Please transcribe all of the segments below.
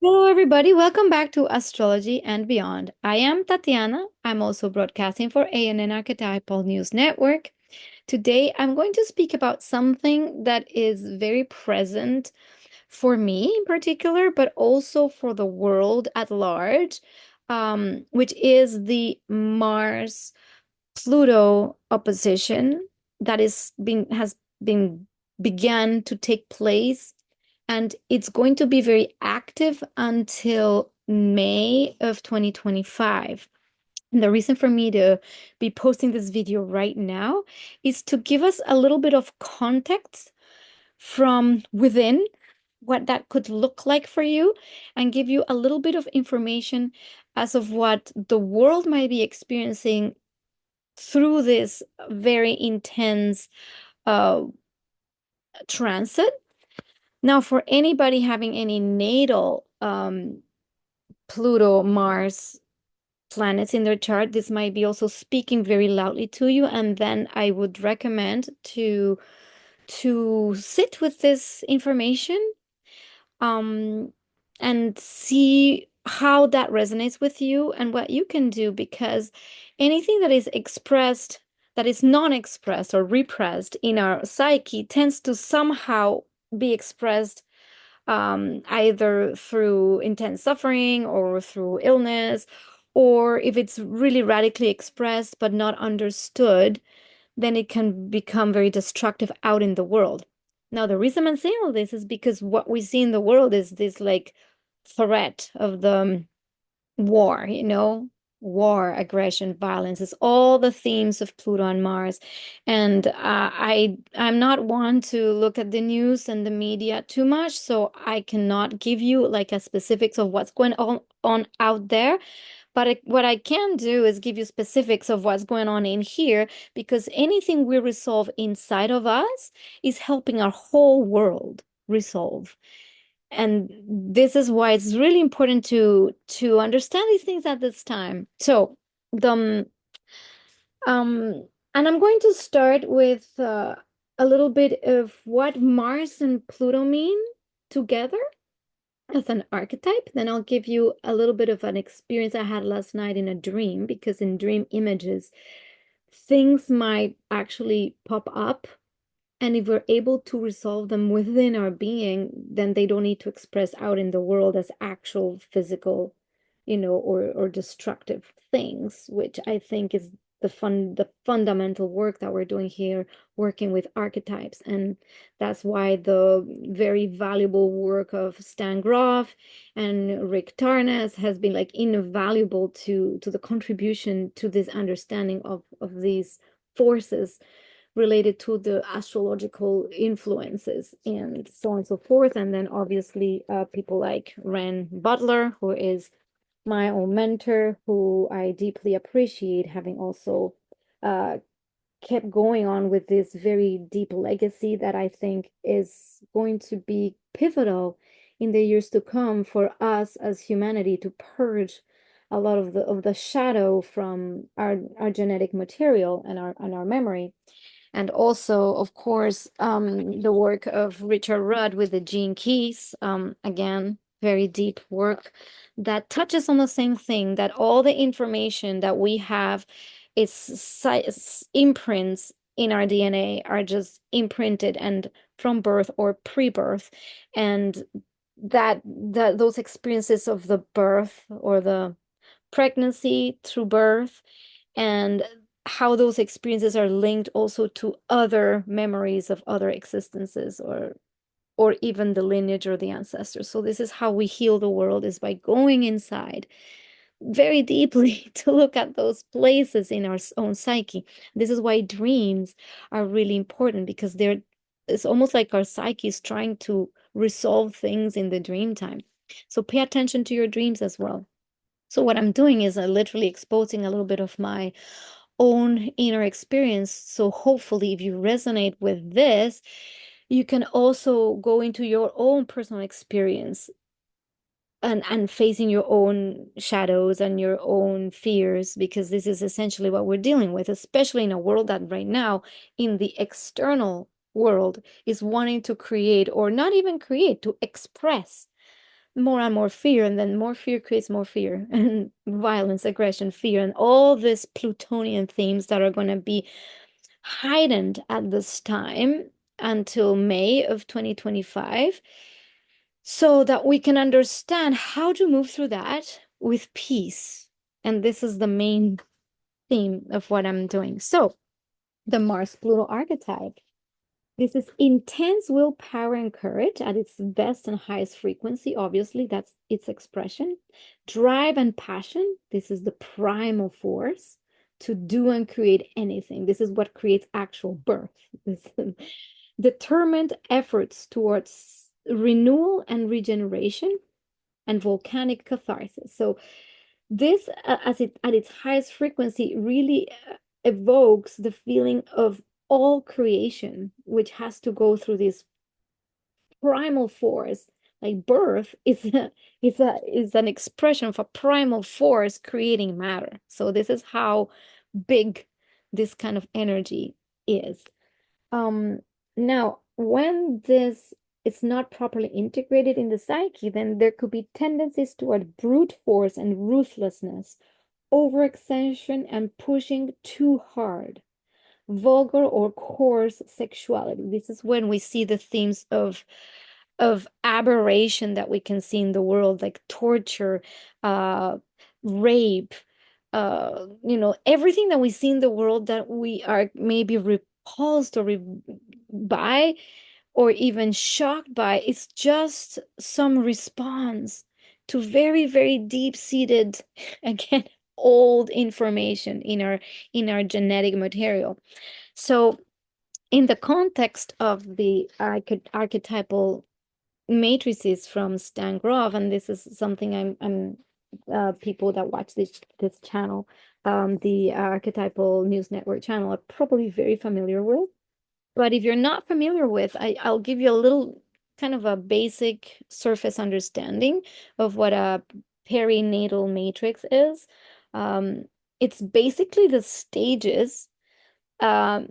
Hello, everybody. Welcome back to Astrology and Beyond. I am Tatiana. I'm also broadcasting for ANN Archetypal News Network. Today, I'm going to speak about something that is very present for me in particular, but also for the world at large, which is the Mars Pluto opposition that has been began to take place, and it's going to be very active until May of 2025. And the reason for me to be posting this video right now is to give us a little bit of context from within what that could look like for you and give you a little bit of information as of what the world might be experiencing through this very intense uh, transit. Now, for anybody having any natal Pluto, Mars planets in their chart, this might be also speaking very loudly to you. And then I would recommend to sit with this information um, and see how that resonates with you and what you can do, because anything that is expressed, that is non-expressed or repressed in our psyche tends to somehow be expressed either through intense suffering or through illness, or if it's really radically expressed but not understood, then it can become very destructive out in the world. Now, the reason I'm saying all this is because what we see in the world is this like threat of the war, war, aggression, violence. It's all the themes of Pluto and Mars. And I'm not one to look at the news and the media too much, so I cannot give you like a specifics of what's going on out there. But what I can do is give you specifics of what's going on in here, because anything we resolve inside of us is helping our whole world resolve. And this is why it's really important to understand these things at this time. So the and I'm going to start with a little bit of what Mars and Pluto mean together as an archetype. Then I'll give you a little bit of an experience I had last night in a dream, because in dream images, things might actually pop up. And if we're able to resolve them within our being, then they don't need to express out in the world as actual physical, or destructive things, which I think is the fundamental work that we're doing here, working with archetypes. And that's why the very valuable work of Stan Groff and Rick Tarnas has been like invaluable to the contribution to this understanding of these forces related to the astrological influences and so on and so forth. And then obviously people like Ren Butler, who is my own mentor, who I deeply appreciate, having also uh, kept going on with this very deep legacy that I think is going to be pivotal in the years to come for us as humanity to purge a lot of the shadow from our genetic material and our memory. And also, of course, the work of Richard Rudd with the Gene Keys, again, very deep work that touches on the same thing, that all the information that we have is imprints in our DNA are just imprinted and from birth or pre-birth, and that those experiences of the birth or the pregnancy through birth, and how those experiences are linked also to other memories of other existences, or even the lineage or the ancestors. So this is how we heal the world, is by going inside very deeply to look at those places in our own psyche. This is why dreams are really important, because it's almost like our psyche is trying to resolve things in the dream time. So pay attention to your dreams as well. So what I'm doing is literally exposing a little bit of my own inner experience. So hopefully, if you resonate with this, you can also go into your own personal experience and facing your own shadows and your own fears, because this is essentially what we're dealing with, especially in a world that right now, in the external world, is wanting to create, or not even create, to express more and more fear, and then more fear creates more fear, and violence, aggression, fear, and all these Plutonian themes that are going to be heightened at this time until May of 2025, so that we can understand how to move through that with peace. And this is the main theme of what I'm doing. So, the Mars Pluto archetype. This is intense willpower and courage at its best and highest frequency. Obviously, that's its expression. Drive and passion. This is the primal force to do and create anything. This is what creates actual birth. This determined efforts towards renewal and regeneration and volcanic catharsis. So this, as it at its highest frequency, really evokes the feeling of all creation, which has to go through this primal force. Like birth is an expression of a primal force creating matter. So this is how big this kind of energy is. Um, Now, when this is not properly integrated in the psyche, then there could be tendencies toward brute force and ruthlessness, overextension and pushing too hard, vulgar or coarse sexuality. This is when we see the themes of aberration that we can see in the world, like torture, uh, rape, everything that we see in the world that we are maybe repulsed or by, or even shocked by. It's just some response to very, very deep-seated, again, old information in our genetic material. So in the context of the archetypal matrices from Stan Grof, and this is something I'm people that watch this channel, the Archetypal News Network channel, are probably very familiar with. But if you're not familiar with, I'll give you a little kind of a basic surface understanding of what a perinatal matrix is. Um, it's basically the stages um,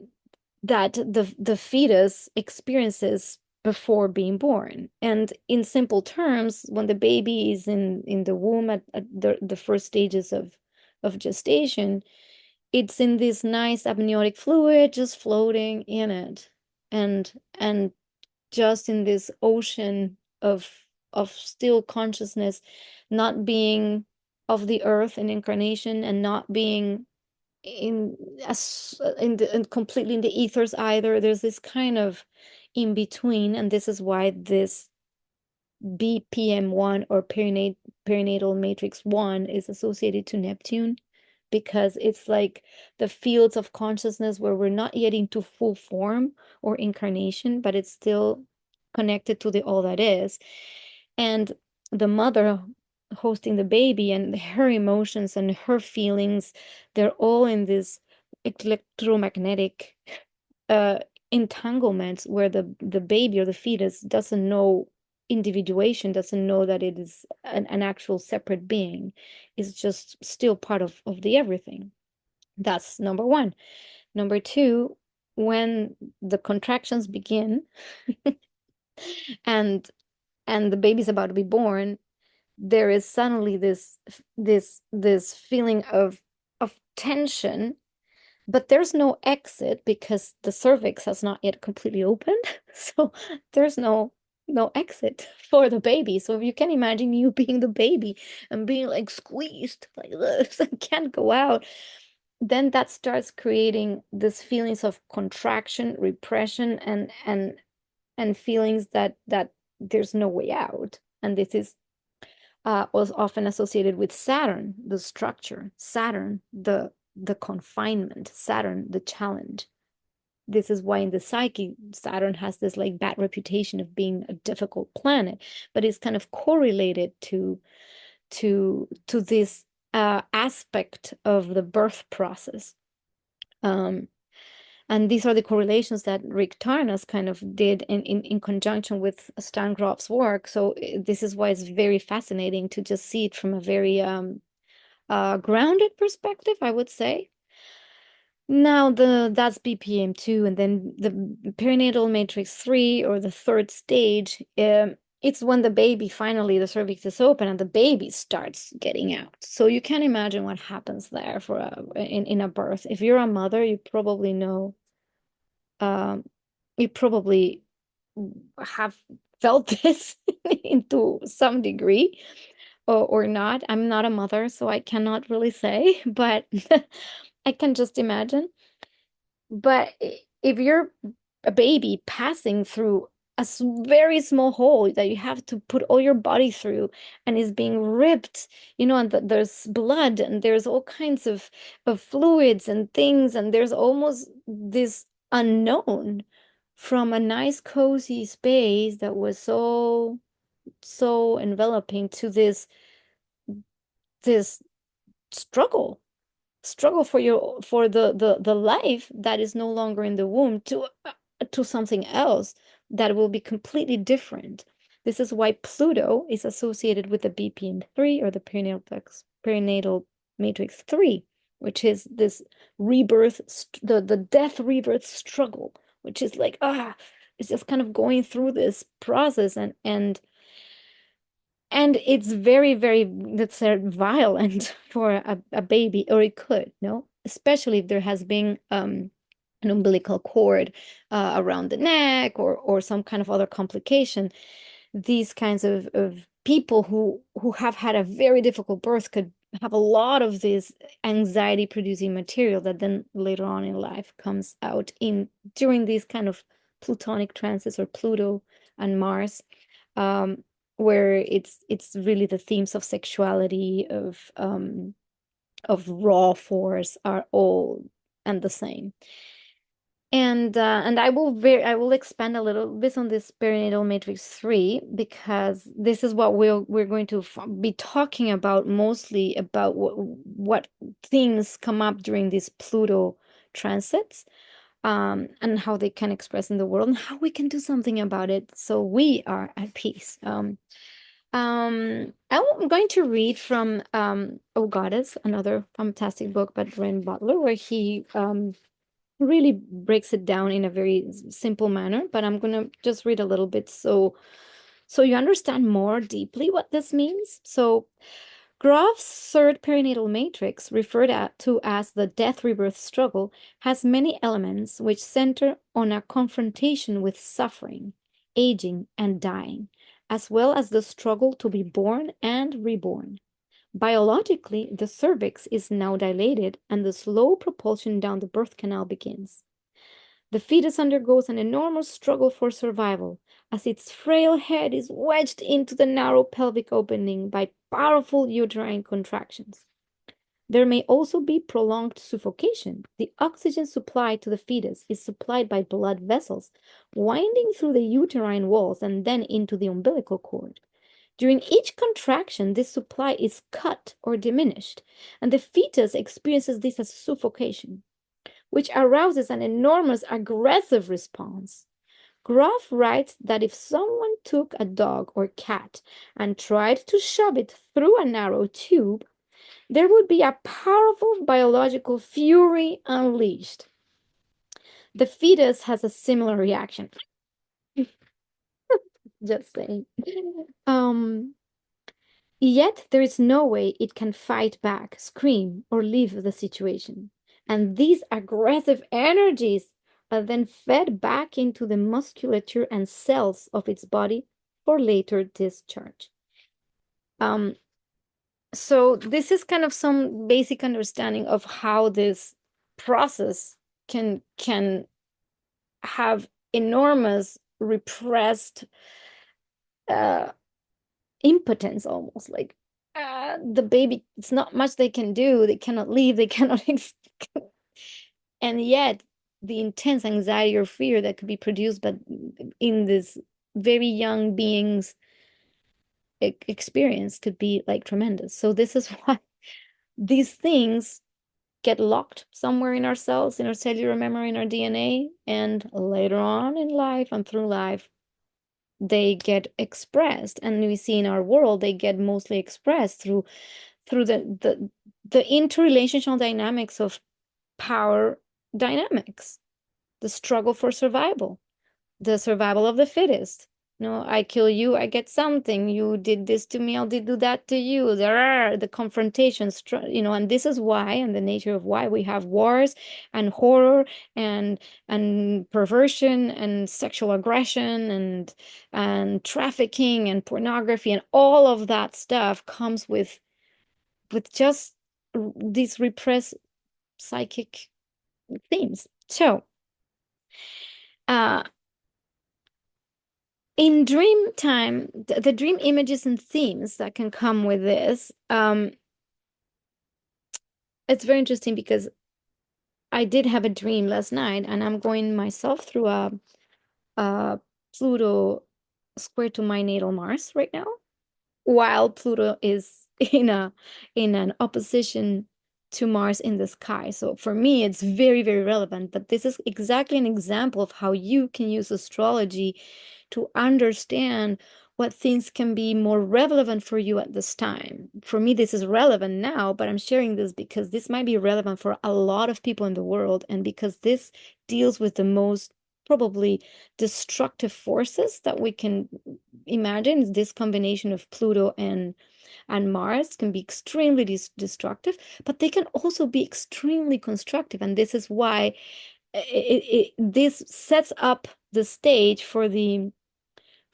that the fetus experiences before being born. And in simple terms, when the baby is in the womb at the first stages of gestation, it's in this nice amniotic fluid just floating in it, and just in this ocean of still consciousness, not being of the earth and incarnation, and not being in as in completely in the ethers either. There's this kind of in between, and this is why this BPM1 or perinatal matrix 1 is associated to Neptune, because it's like the fields of consciousness where we're not yet into full form or incarnation, but it's still connected to the all that is. And the mother hosting the baby, and her emotions and her feelings, they're all in this electromagnetic uh entanglements, where the baby or the fetus doesn't know individuation, doesn't know that it is an actual separate being. It's just still part of the everything. That's number one. Number two, when the contractions begin and the baby's about to be born, there is suddenly this feeling of tension, but there's no exit because the cervix has not yet completely opened. So there's no exit for the baby. So if you can imagine you being the baby and being like squeezed like this and can't go out, then that starts creating this feelings of contraction, repression, and feelings that there's no way out. And this is was often associated with Saturn, the structure, Saturn, the confinement, Saturn, the challenge. This is why in the psyche, Saturn has this like bad reputation of being a difficult planet, but it's kind of correlated to this aspect of the birth process. Um, and these are the correlations that Rick Tarnas kind of did in conjunction with Stan Grof's work. So this is why it's very fascinating to just see it from a very grounded perspective, I would say. Now that's BPM 2, and then the perinatal matrix 3, or the third stage, it's when the baby finally, the cervix is open and the baby starts getting out. So you can imagine what happens there for in a birth. If you're a mother, you probably know, um, you probably have felt this into some degree, or not. I'm not a mother, so I cannot really say, but I can just imagine. But if you're a baby passing through a very small hole that you have to put all your body through and is being ripped, and there's blood and there's all kinds of fluids and things, and there's almost this unknown from a nice cozy space that was so enveloping to this struggle for the life that is no longer in the womb to something else that will be completely different. This is why Pluto is associated with the BPM3, or the perinatal matrix 3, which is this rebirth, the death rebirth struggle, which is like, it's just kind of going through this process, and it's very, very, let's say, violent for a baby, or it could, no? Especially if there has been an umbilical cord around the neck, or some kind of other complication. These kinds of people who have had a very difficult birth could have a lot of this anxiety producing material that then later on in life comes out in during these kind of Plutonic transits, or Pluto and Mars, um, where it's really the themes of sexuality, of raw force, are all and the same. And I will expand a little bit on this perinatal matrix 3, because this is what we're going to be talking about, mostly about what things come up during these Pluto transits, and how they can express in the world, and how we can do something about it so we are at peace. I'm going to read from Oh Goddess, another fantastic book by Ren Butler, where he really breaks it down in a very simple manner. But I'm gonna just read a little bit so you understand more deeply what this means. So Groff's third perinatal matrix, referred to as the death rebirth struggle, has many elements which center on a confrontation with suffering, aging, and dying, as well as the struggle to be born and reborn. Biologically, the cervix is now dilated and the slow propulsion down the birth canal begins. The fetus undergoes an enormous struggle for survival as its frail head is wedged into the narrow pelvic opening by powerful uterine contractions. There may also be prolonged suffocation. The oxygen supply to the fetus is supplied by blood vessels winding through the uterine walls and then into the umbilical cord. During each contraction, this supply is cut or diminished, and the fetus experiences this as suffocation, which arouses an enormous aggressive response. Groff writes that if someone took a dog or cat and tried to shove it through a narrow tube, there would be a powerful biological fury unleashed. The fetus has a similar reaction. Just saying. Yet there is no way it can fight back, scream, or leave the situation. And these aggressive energies are then fed back into the musculature and cells of its body for later discharge. So this is kind of some basic understanding of how this process can have enormous repressed impotence, almost like the baby, it's not much they can do. They cannot leave, they cannot and yet the intense anxiety or fear that could be produced but in this very young being's experience could be like tremendous. So this is why these things get locked somewhere in our cells, in our cellular memory, in our DNA, and later on in life and through life they get expressed. And we see in our world they get mostly expressed through the interrelational dynamics of power dynamics, the struggle for survival, the survival of the fittest, I kill you, I get something. You did this to me, I'll do that to you. There are the confrontations, and this is why, and the nature of why we have wars and horror and perversion and sexual aggression and trafficking and pornography and all of that stuff comes with just these repressed psychic themes. So, uh, in dream time, the dream images and themes that can come with this, it's very interesting because I did have a dream last night, and I'm going myself through a Pluto square to my natal Mars right now, while Pluto is in an opposition to Mars in the sky. So for me, it's very, very relevant. But this is exactly an example of how you can use astrology to understand what things can be more relevant for you at this time. For me, this is relevant now, but I'm sharing this because this might be relevant for a lot of people in the world, and because this deals with the most probably destructive forces that we can imagine. This combination of Pluto and Mars can be extremely destructive, but they can also be extremely constructive. And this is why this sets up the stage for the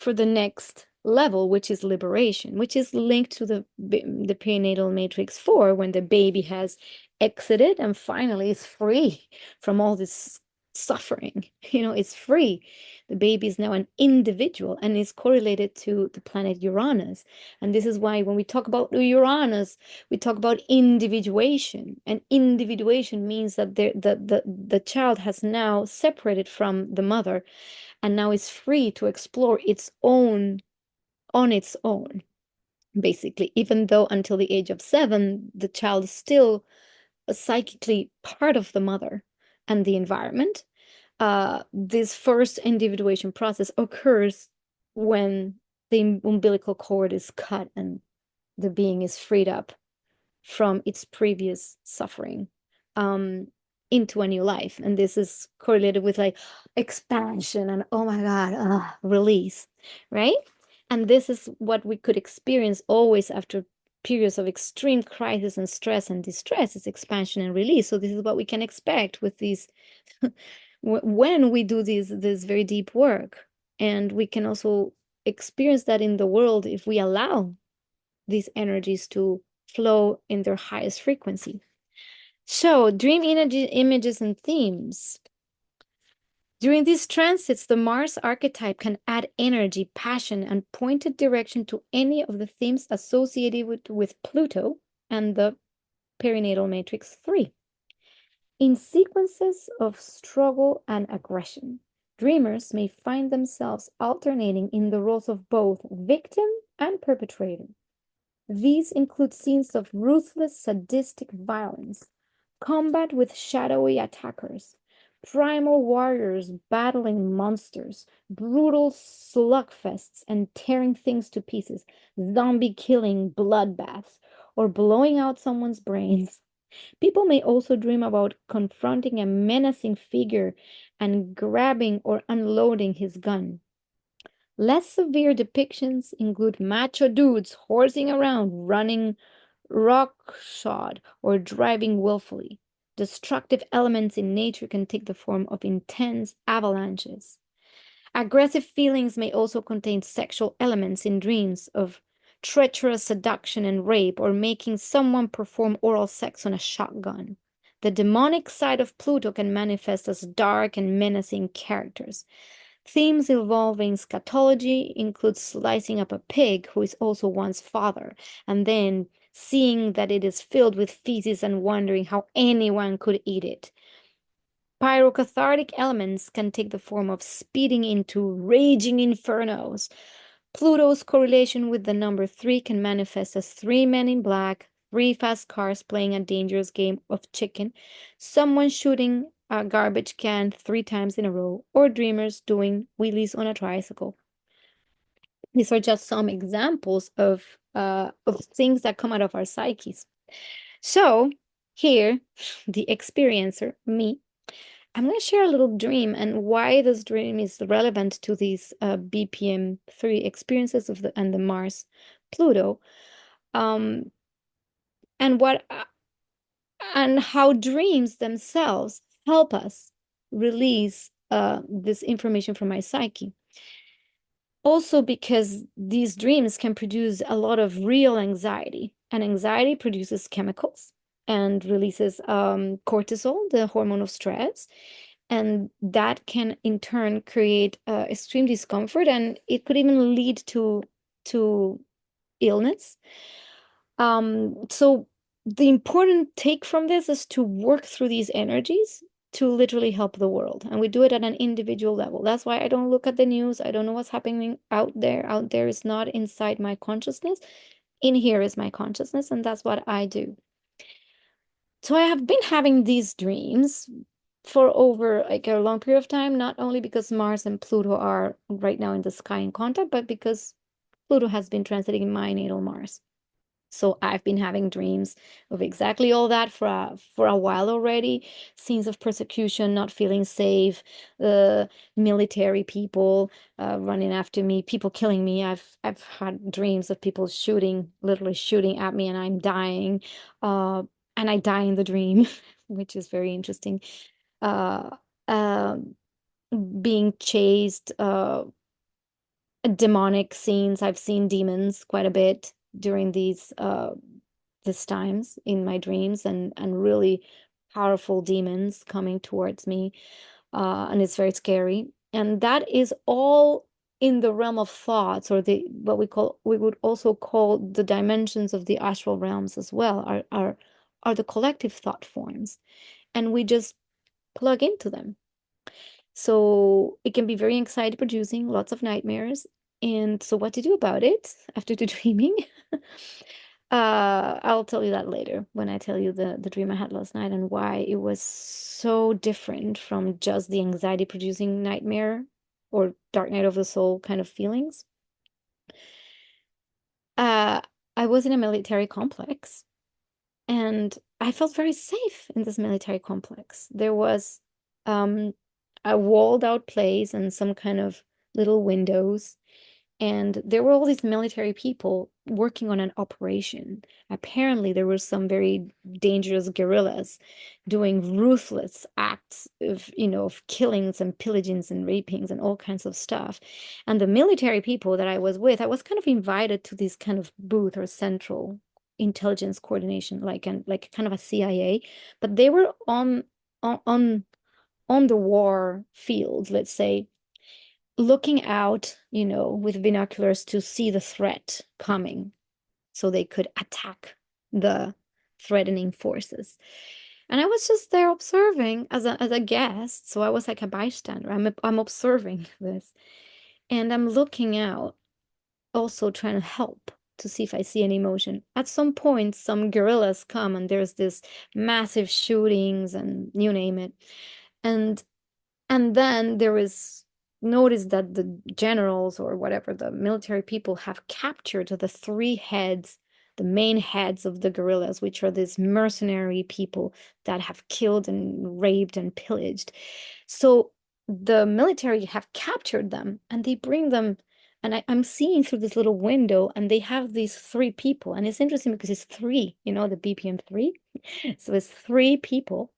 next level, which is liberation, which is linked to the prenatal matrix 4, when the baby has exited and finally is free from all this suffering. It's free. The baby is now an individual and is correlated to the planet Uranus. And this is why when we talk about Uranus, we talk about individuation. And individuation means that the child has now separated from the mother and now is free to explore its own on its own, basically, even though until the age of 7 the child is still psychically part of the mother and the environment. This first individuation process occurs when the umbilical cord is cut and the being is freed up from its previous suffering, um, into a new life. And this is correlated with like expansion and, oh my God, release, right? And this is what we could experience always after periods of extreme crisis and stress and distress, is expansion and release. So this is what we can expect with these when we do this very deep work. And we can also experience that in the world if we allow these energies to flow in their highest frequency. So, dream energy, images and themes. During these transits, the Mars archetype can add energy, passion, and pointed direction to any of the themes associated with Pluto and the perinatal matrix 3. In sequences of struggle and aggression, dreamers may find themselves alternating in the roles of both victim and perpetrator. These include scenes of ruthless, sadistic violence, combat with shadowy attackers, primal warriors battling monsters, brutal slugfests and tearing things to pieces, zombie killing bloodbaths, or blowing out someone's brains. People may also dream about confronting a menacing figure and grabbing or unloading his gun. Less severe depictions include macho dudes horsing around, running rockshod, or driving willfully. Destructive elements in nature can take the form of intense avalanches. Aggressive feelings may also contain sexual elements in dreams of treacherous seduction and rape, or making someone perform oral sex on a shotgun. The demonic side of Pluto can manifest as dark and menacing characters. Themes involving scatology include slicing up a pig who is also one's father, and then seeing that it is filled with feces and wondering how anyone could eat it. Pyrocathartic elements can take the form of speeding into raging infernos. Pluto's correlation with the number 3 can manifest as 3 men in black, 3 fast cars playing a dangerous game of chicken, someone shooting a garbage can 3 times in a row, or dreamers doing wheelies on a tricycle. These are just some examples of things that come out of our psyches. So here, the experiencer, me, I'm going to share a little dream and why this dream is relevant to these BPM 3 experiences of the and the Mars Pluto. Um, and what and how dreams themselves help us release this information from my psyche. Also, because these dreams can produce a lot of real anxiety, and anxiety produces chemicals and releases cortisol, the hormone of stress, and that can in turn create extreme discomfort, and it could even lead to illness. So the important take from this is to work through these energies to literally help the world. And we do it at an individual level. That's why I don't look at the news. I don't know what's happening out there. Out there is not inside my consciousness. In here is my consciousness, and that's what I do. So I have been having these dreams for over like a long period of time, not only because Mars and Pluto are right now in the sky in contact, but because Pluto has been transiting my natal Mars. So I've been having dreams of exactly all that for a while already. Scenes of persecution, not feeling safe, military people running after me, people killing me. I've had dreams of people shooting, literally shooting at me, and I'm dying. Uh, and I die in the dream, which is very interesting. Uh, uh, Being chased, demonic scenes. I've seen demons quite a bit during these times in my dreams, and really powerful demons coming towards me. And it's very scary. And that is all in the realm of thoughts, or the what we would also call the dimensions of the astral realms as well, are the collective thought forms. And we just plug into them. So it can be very anxiety producing, lots of nightmares. And so what to do about it after the dreaming? I'll tell you that later when I tell you the dream I had last night and why it was so different from just the anxiety producing nightmare or dark night of the soul kind of feelings. Uh, I was in a military complex, and I felt very safe in this military complex. There was um, a walled out place and some kind of little windows. And there were all these military people working on an operation. Apparently, there were some very dangerous guerrillas doing ruthless acts of killings and pillagings and rapings and all kinds of stuff. And the military people that I was with, I was kind of invited to this kind of booth or central intelligence coordination, like kind of a CIA, but they were on on on the war field, let's say, looking out, with binoculars to see the threat coming so they could attack the threatening forces. And I was just there observing as a guest. So I was like a bystander. I'm observing this. And I'm looking out, also trying to help to see if I see any motion. At some point, some guerrillas come and there's this massive shootings and you name it. And and then there is notice that the generals or whatever, the military people have captured the three heads, the main heads of the guerrillas, which are these mercenary people that have killed and raped and pillaged. So the military have captured them and they bring them. And I'm seeing through this little window, and they have these three people. And it's interesting because it's three, the BPM 3. So it's three people,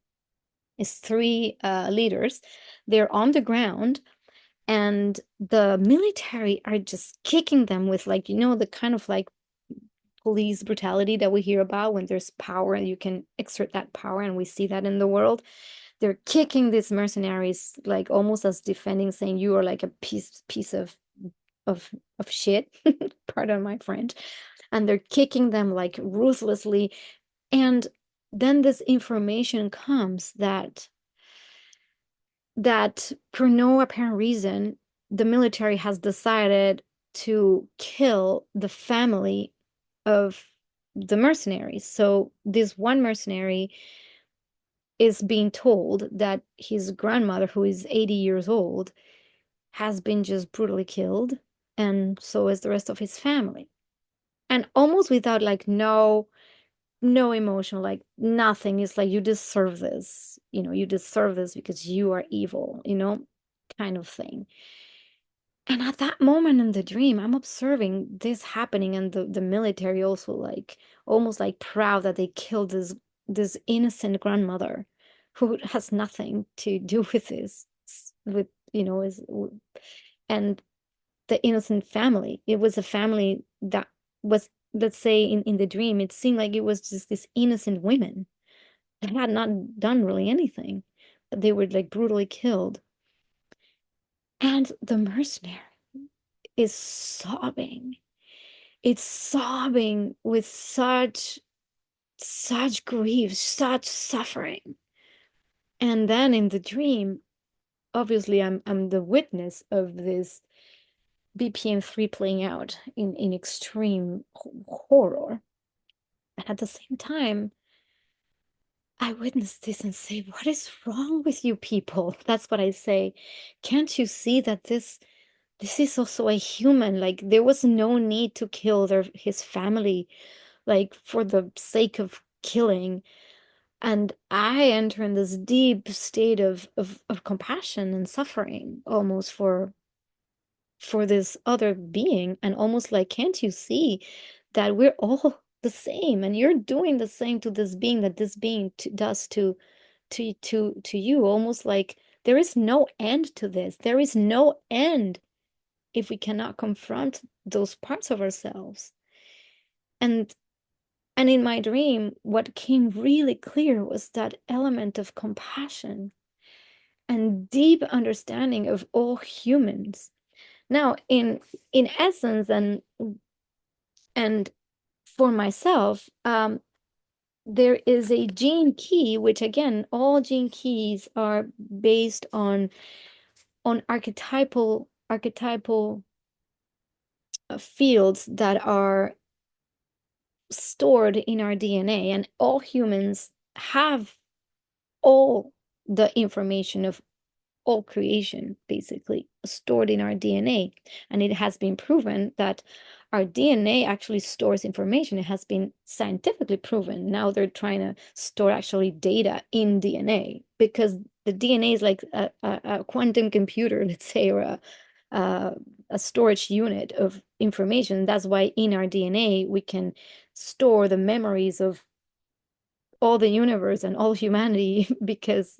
it's three leaders. They're on the ground, and the military are just kicking them with, like, the kind of like police brutality that we hear about when there's power and you can exert that power, and we see that in the world. They're kicking these mercenaries like almost as defending, saying you are like a piece of of shit, pardon my French, and they're kicking them like ruthlessly. And then this information comes that for no apparent reason, the military has decided to kill the family of the mercenaries. So this one mercenary is being told that his grandmother, who is 80 years old, has been just brutally killed, and so is the rest of his family. And almost without like no no emotion, like nothing. It's like, you deserve this, you deserve this because you are evil, kind of thing. And at that moment in the dream, I'm observing this happening, and the military also, like, almost like proud that they killed this innocent grandmother who has nothing to do with this, with, and the innocent family. It was a family that was, let's say, in the dream, it seemed like it was just these innocent women that had not done really anything, but they were like brutally killed. And the mercenary is sobbing. It's sobbing with such grief, such suffering. And then in the dream, obviously I'm the witness of this BPM-3 playing out in extreme horror. And at the same time, I witnessed this and say, what is wrong with you people? That's what I say. Can't you see that this is also a human? Like, there was no need to kill his family, like, for the sake of killing. And I enter in this deep state of compassion and suffering, almost for this other being, and almost like, can't you see that we're all the same, and you're doing the same to this being that this being does to you, almost like there is no end to this. There is no end if we cannot confront those parts of ourselves. And in my dream, what came really clear was that element of compassion and deep understanding of all humans. Now, in essence, and for myself, there is a gene key, which, again, all gene keys are based on archetypal fields that are stored in our DNA, and all humans have all the information of all creation basically stored in our DNA. And it has been proven that our DNA actually stores information. It has been scientifically proven. Now they're trying to store actually data in DNA, because the DNA is like a quantum computer, let's say, or a storage unit of information. That's why in our DNA we can store the memories of all the universe and all humanity.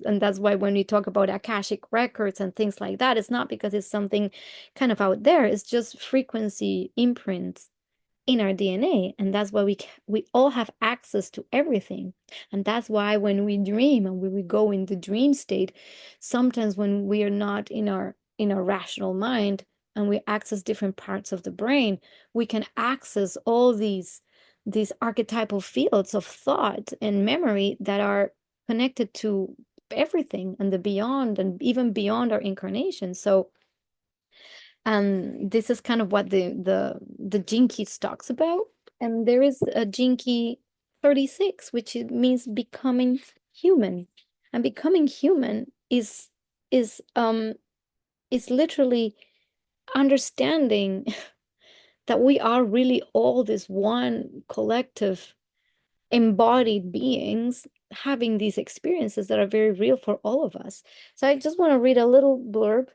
And that's why when we talk about Akashic records and things like that, it's not because it's something kind of out there. It's just frequency imprints in our DNA, and that's why we all have access to everything. And that's why when we dream and when we go in the dream state, sometimes when we are not in our rational mind and we access different parts of the brain, we can access all these archetypal fields of thought and memory that are connected to everything and the beyond, and even beyond our incarnation. So this is kind of what the Gene Key talks about. And there is a Gene Key 36, which means becoming human. And becoming human is literally understanding that we are really all this one collective embodied beings having these experiences that are very real for all of us. So I just want to read a little blurb.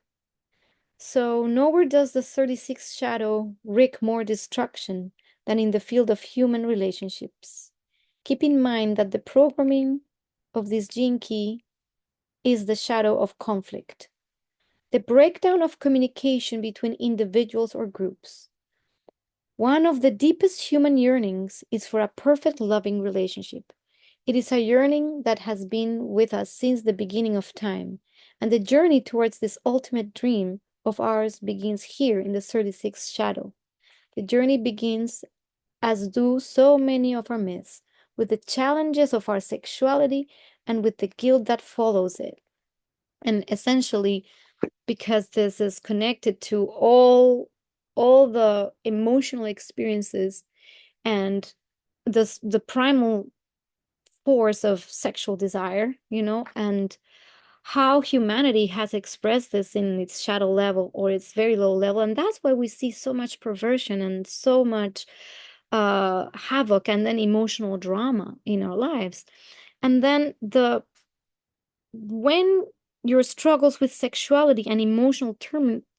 So nowhere does the 36th shadow wreak more destruction than in the field of human relationships. Keep in mind that the programming of this gene key is the shadow of conflict, the breakdown of communication between individuals or groups. One of the deepest human yearnings is for a perfect loving relationship. It is a yearning that has been with us since the beginning of time, and the journey towards this ultimate dream of ours begins here in the 36th shadow. The journey begins, as do so many of our myths, with the challenges of our sexuality and with the guilt that follows it. And essentially, because this is connected to all the emotional experiences and the primal force of sexual desire, and how humanity has expressed this in its shadow level or its very low level. And that's why we see so much perversion and so much havoc and then emotional drama in our lives. And then when your struggles with sexuality and emotional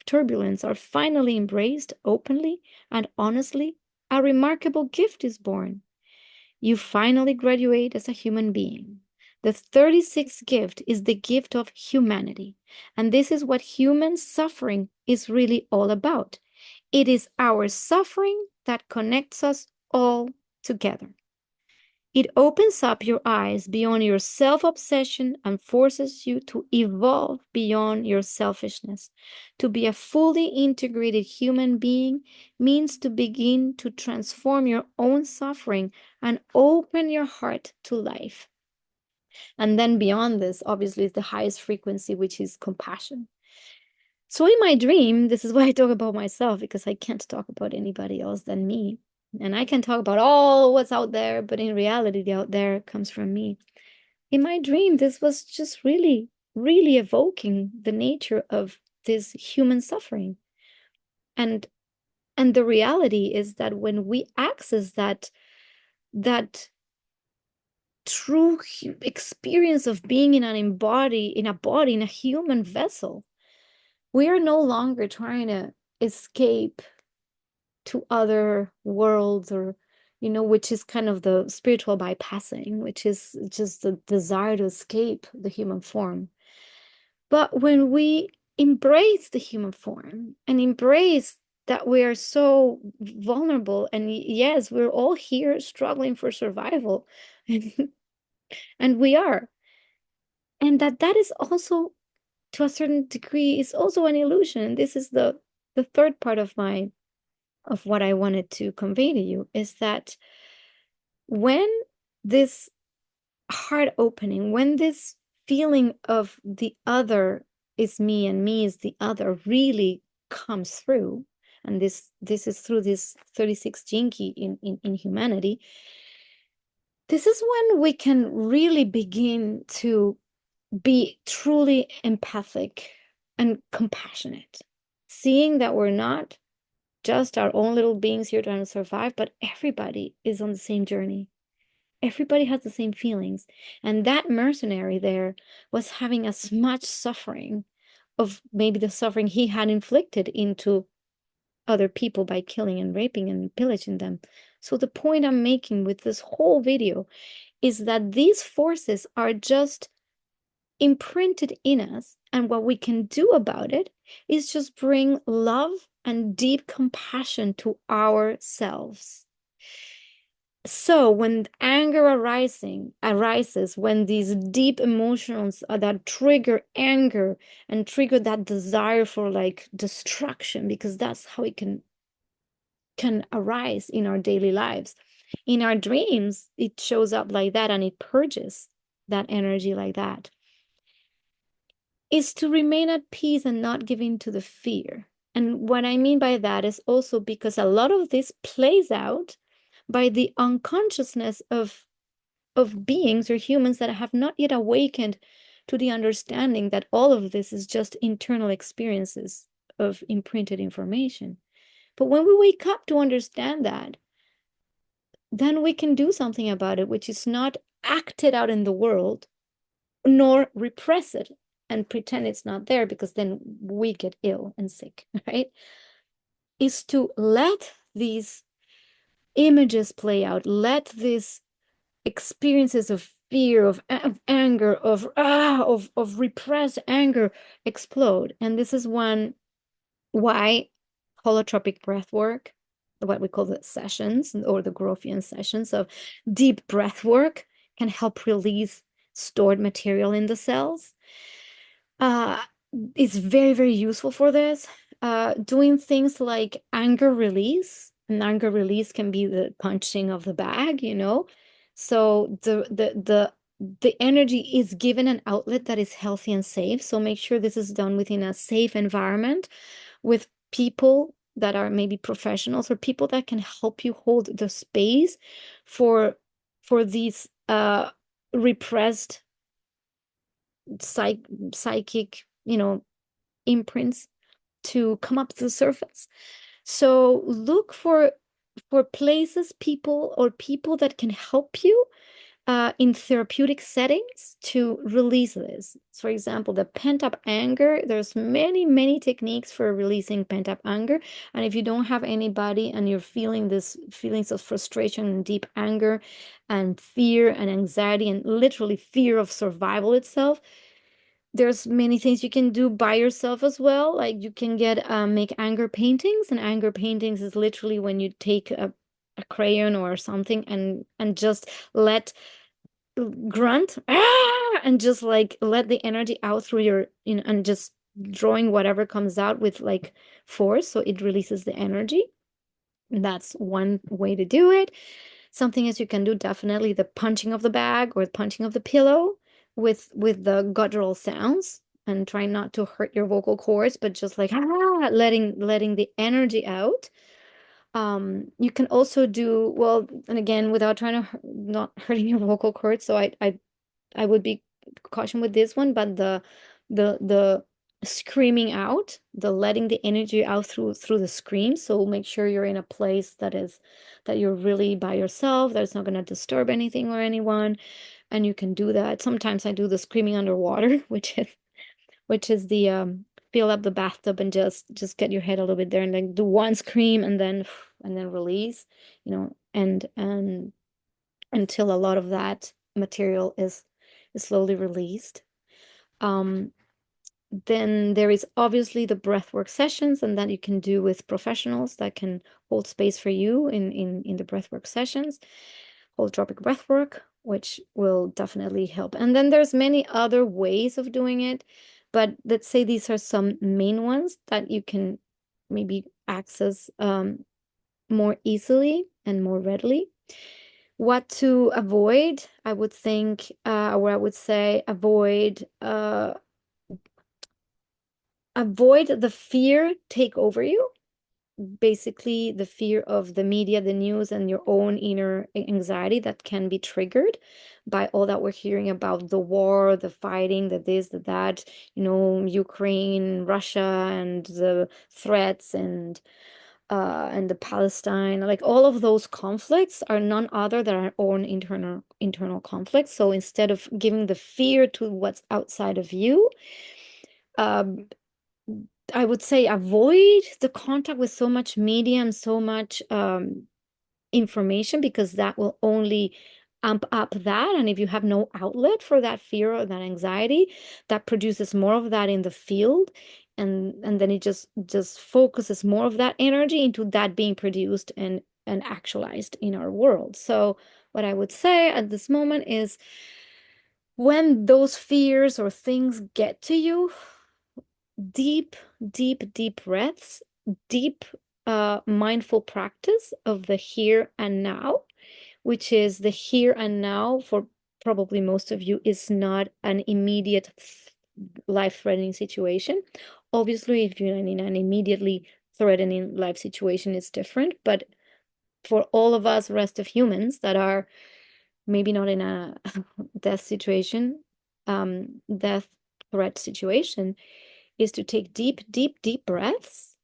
turbulence are finally embraced openly and honestly, a remarkable gift is born. You finally graduate as a human being. The 36th gift is the gift of humanity. And this is what human suffering is really all about. It is our suffering that connects us all together. It opens up your eyes beyond your self-obsession and forces you to evolve beyond your selfishness. To be a fully integrated human being means to begin to transform your own suffering and open your heart to life. And then beyond this, obviously, is the highest frequency, which is compassion. So in my dream, this is why I talk about myself, because I can't talk about anybody else than me. And I can talk about all what's out there, but in reality, the out there comes from me. In my dream, this was just really, really evoking the nature of this human suffering. And the reality is that when we access that true experience of being in a body, in a human vessel, we are no longer trying to escape to other worlds, or which is kind of the spiritual bypassing, which is just the desire to escape the human form. But when we embrace the human form and embrace that we are so vulnerable, and yes, we're all here struggling for survival, and, we are, and that is also, to a certain degree, is also an illusion. This is the third part of what I wanted to convey to you, is that when this heart opening, when this feeling of the other is me and me is the other really comes through, and this is through this 36 jinki in humanity, this is when we can really begin to be truly empathic and compassionate, seeing that we're not just our own little beings here trying to survive, but everybody is on the same journey. Everybody has the same feelings. And that mercenary there was having as much suffering of maybe the suffering he had inflicted into other people by killing and raping and pillaging them. So the point I'm making with this whole video is that these forces are just imprinted in us, and what we can do about it is just bring love and deep compassion to ourselves. So when anger arises, when these deep emotions that trigger anger and trigger that desire for like destruction, because that's how it can arise in our daily lives. In our dreams, it shows up like that, and it purges that energy like that, is to remain at peace and not give in to the fear. And what I mean by that is also because a lot of this plays out by the unconsciousness of beings or humans that have not yet awakened to the understanding that all of this is just internal experiences of imprinted information. But when we wake up to understand that, then we can do something about it, which is not act it out in the world, nor repress it and pretend it's not there, because then we get ill and sick, right? Is to let these images play out, let these experiences of fear, of anger, of repressed anger explode. And this is why holotropic breath work, what we call the sessions or the Grofian sessions of deep breath work, can help release stored material in the cells. Uh, it's very, very useful for this. Doing things like anger release, and anger release can be the punching of the bag, So the energy is given an outlet that is healthy and safe. So make sure this is done within a safe environment with people that are maybe professionals or people that can help you hold the space for these repressed psychic, imprints to come up to the surface. So look for for places, people, or people that can help you in therapeutic settings to release this. For example, the pent-up anger, there's many, many techniques for releasing pent-up anger. And if you don't have anybody and you're feeling this feelings of frustration and deep anger and fear and anxiety and literally fear of survival itself, there's many things you can do by yourself as well. Like you can get make anger paintings, and anger paintings is literally when you take a crayon or something and just let grunt and just like let the energy out through your and just drawing whatever comes out with like force, so it releases the energy. That's one way to do it. Something else you can do, definitely the punching of the bag or the punching of the pillow with the guttural sounds, and try not to hurt your vocal cords, but just like letting the energy out. You can also do well, and again, without trying to not hurting your vocal cords, so I would be caution with this one, but the screaming out, the letting the energy out through the scream. So make sure you're in a place that you're really by yourself, that's not going to disturb anything or anyone, and you can do that. Sometimes I do the screaming underwater, which is the fill up the bathtub and just get your head a little bit there and then do one scream and then release, and until a lot of that material is slowly released. Um, then there is obviously the breathwork sessions, and that you can do with professionals that can hold space for you in the breathwork sessions, holotropic breathwork, which will definitely help. And then there's many other ways of doing it, but let's say these are some main ones that you can maybe access more easily and more readily. What to avoid, I would think, or I would say avoid the fear take over you. Basically, the fear of the media, the news, and your own inner anxiety that can be triggered by all that we're hearing about the war, the fighting, the this, the that, Ukraine, Russia, and the threats and the Palestine, like all of those conflicts are none other than our own internal conflicts. So instead of giving the fear to what's outside of you, um, I would say avoid the contact with so much media and so much information, because that will only amp up that. And if you have no outlet for that fear or that anxiety, that produces more of that in the field. And then it just focuses more of that energy into that being produced and actualized in our world. So what I would say at this moment is, when those fears or things get to you, deep, deep, deep breaths, deep mindful practice of the here and now, which is the here and now for probably most of you is not an immediate life-threatening situation. Obviously, if you're in an immediately threatening life situation, it's different. But for all of us rest of humans that are maybe not in a death situation, death threat situation, is to take deep, deep, deep breaths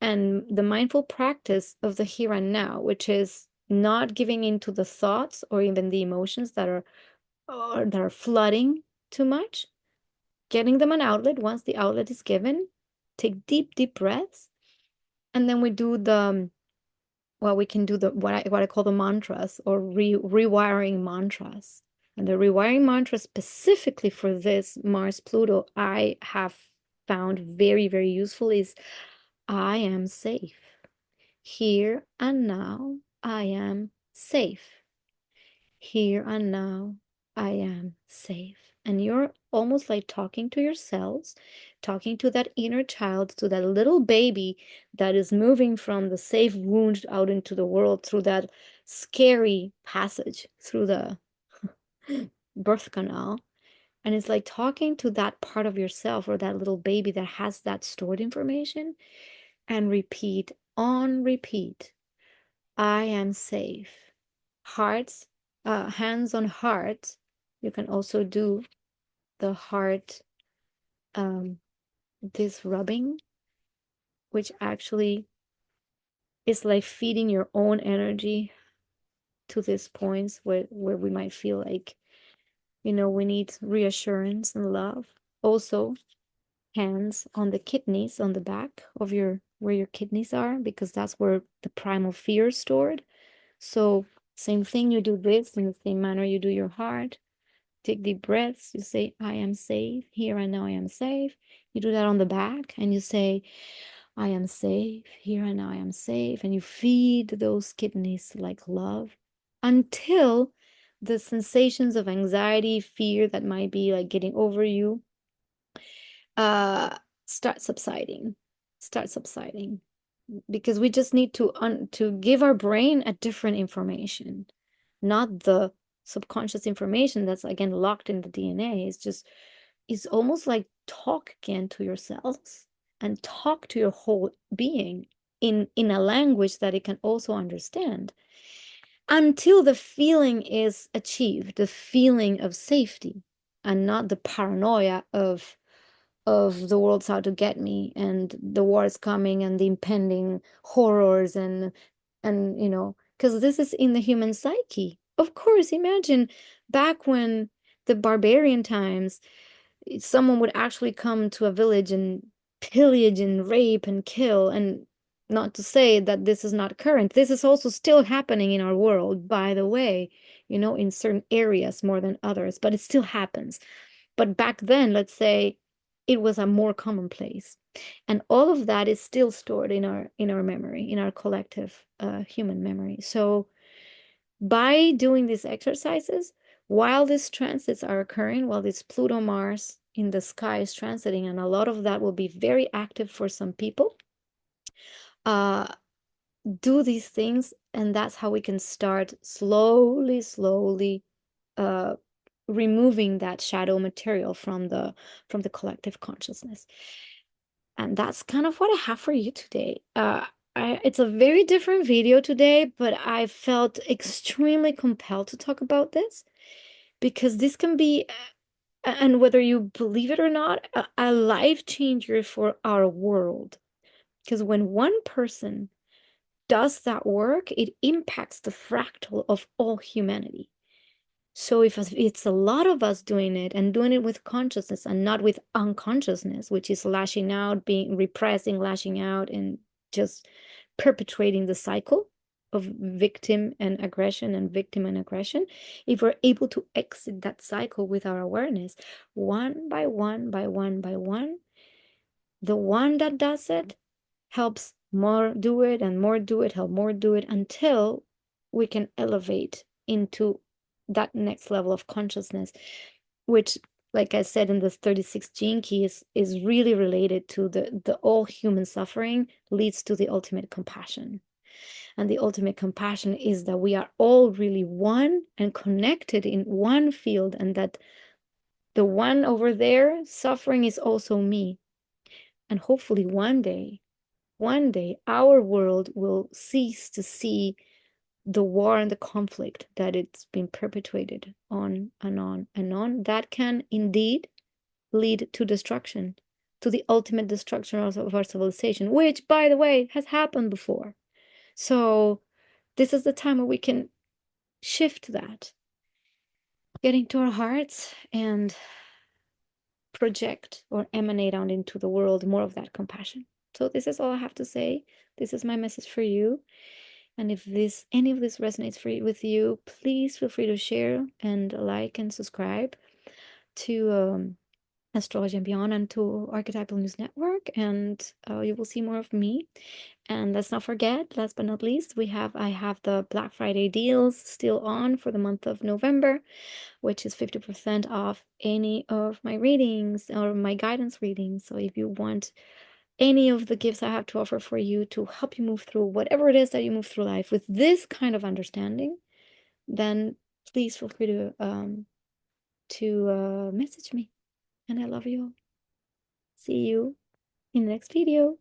and the mindful practice of the here and now, which is not giving into the thoughts or even the emotions that are flooding too much, getting them an outlet. Once the outlet is given, take deep, deep breaths, and then we do we can do what I call the mantras, or rewiring mantras. And the rewiring mantra specifically for this Mars Pluto I have found very, very useful is, I am safe. Here and now, I am safe. Here and now, I am safe. And you're almost like talking to yourselves, talking to that inner child, to that little baby that is moving from the safe wound out into the world through that scary passage through the birth canal. And it's like talking to that part of yourself, or that little baby that has that stored information, and repeat on repeat, I am safe. Hearts, hands on heart. You can also do the heart, this rubbing, which actually It's like feeding your own energy to these points where we might feel like, we need reassurance and love. Also, hands on the kidneys on the back of where your kidneys are, because that's where the primal fear is stored. So same thing, you do this in the same manner you do your heart. Take deep breaths. You say, I am safe. Here and now I am safe. You do that on the back and you say, I am safe. Here and now I am safe. And you feed those kidneys like love until the sensations of anxiety, fear that might be like getting over you, uh, start subsiding. Start subsiding. Because we just need to give our brain a different information, not the subconscious information that's again locked in the DNA. It's almost like talk again to yourselves and talk to your whole being in a language that it can also understand, until the feeling is achieved, the feeling of safety, and not the paranoia of the world's out to get me and the war is coming and the impending horrors and because this is in the human psyche. Of course, imagine back when the barbarian times, someone would actually come to a village and pillage and rape and kill. And not to say that this is not current. This is also still happening in our world, by the way, in certain areas more than others, but it still happens. But back then, let's say it was a more commonplace. And all of that is still stored in our memory, in our collective human memory. So by doing these exercises, while these transits are occurring, while this Pluto-Mars in the sky is transiting, and a lot of that will be very active for some people, uh, do these things, and that's how we can start slowly, slowly uh, removing that shadow material from the collective consciousness. And that's kind of what I have for you today. It's a very different video today, but I felt extremely compelled to talk about this because this can be, and whether you believe it or not, a life changer for our world. Because when one person does that work, it impacts the fractal of all humanity. So if it's a lot of us doing it and doing it with consciousness and not with unconsciousness, which is lashing out, being repressing, lashing out, and just perpetuating the cycle of victim and aggression and victim and aggression, if we're able to exit that cycle with our awareness, one by one, by one, by one, the one that does it helps more do it and more do it, help more do it until we can elevate into that next level of consciousness, which, like I said, in the 36 gene key is really related to the all human suffering leads to the ultimate compassion. And the ultimate compassion is that we are all really one and connected in one field, and that the one over there suffering is also me. And hopefully one day, our world will cease to see the war and the conflict that it's been perpetuated on and on and on. That can indeed lead to destruction, to the ultimate destruction of our civilization, which, by the way, has happened before. So this is the time where we can shift that, get into our hearts and project or emanate out into the world more of that compassion. So this is all I have to say. This is my message for you. And if any of this resonates with you, please feel free to share and like and subscribe to Astrology and Beyond and to Archetypal News Network, and you will see more of me. And let's not forget, last but not least, I have the Black Friday deals still on for the month of November, which is 50% off any of my readings or my guidance readings. So if you want any of the gifts I have to offer for you to help you move through whatever it is that you move through life with this kind of understanding, then please feel free to message me. And I love you all. See you in the next video.